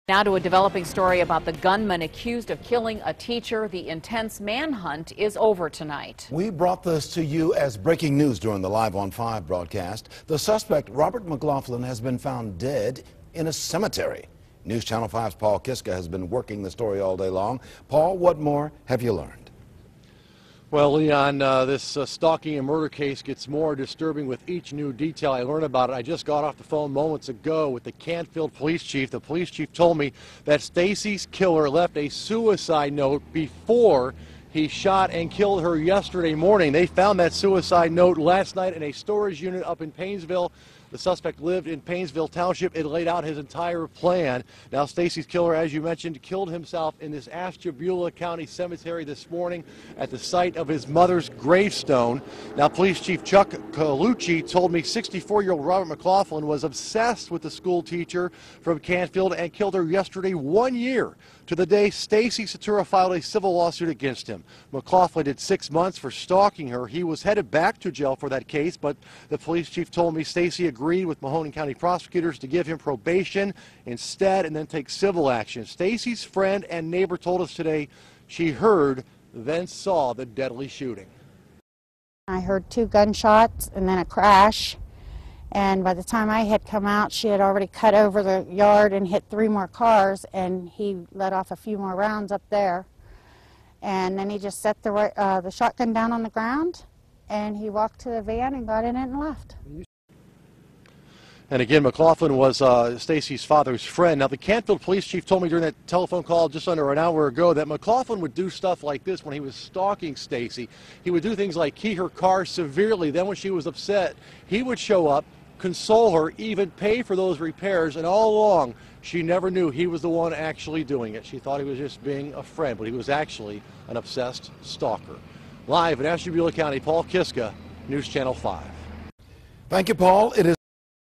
Now to a developing story about the gunman accused of killing a teacher. The intense manhunt is over tonight. We brought this to you as breaking news during the Live on 5 broadcast. The suspect, Robert McLaughlin, has been found dead in a cemetery. News Channel 5's Paul Kiska has been working the story all day long. Paul, what more have you learned? Well, Leon, this stalking and murder case gets more disturbing with each new detail I learn about it. I just got off the phone moments ago with the Canfield police chief. The police chief told me that Stacy's killer left a suicide note before he shot and killed her yesterday morning. They found that suicide note last night in a storage unit up in Paynesville. The suspect lived in Paynesville Township. It laid out his entire plan. Now, Stacy's killer, as you mentioned, killed himself in this Ashtabula County cemetery this morning at the site of his mother's gravestone. Now, Police Chief Chuck Colucci told me 64-year-old Robert McLaughlin was obsessed with the school teacher from Canfield and killed her yesterday, 1 year to the day Stacy Satura filed a civil lawsuit against him. McLaughlin did 6 months for stalking her. He was headed back to jail for that case, but the police chief told me Stacy agreed with Mahoning County prosecutors to give him probation instead and then take civil action. Stacy's friend and neighbor told us today she heard, then saw the deadly shooting. I heard 2 gunshots and then a crash. And by the time I had come out, she had already cut over the yard and hit 3 more cars, and he let off a few more rounds up there. And then he just set the shotgun down on the ground, and he walked to the van and got in it and left. And again, McLaughlin was Stacy's father's friend. Now, the Canfield police chief told me during that telephone call just under an hour ago that McLaughlin would do stuff like this when he was stalking Stacy. He would do things like key her car severely. Then when she was upset, he would show up, console her, even pay for those repairs, and all along she never knew he was the one actually doing it. She thought he was just being a friend, but he was actually an obsessed stalker. Live in Ashtabula County, Paul Kiska, News Channel 5. Thank you, Paul. It is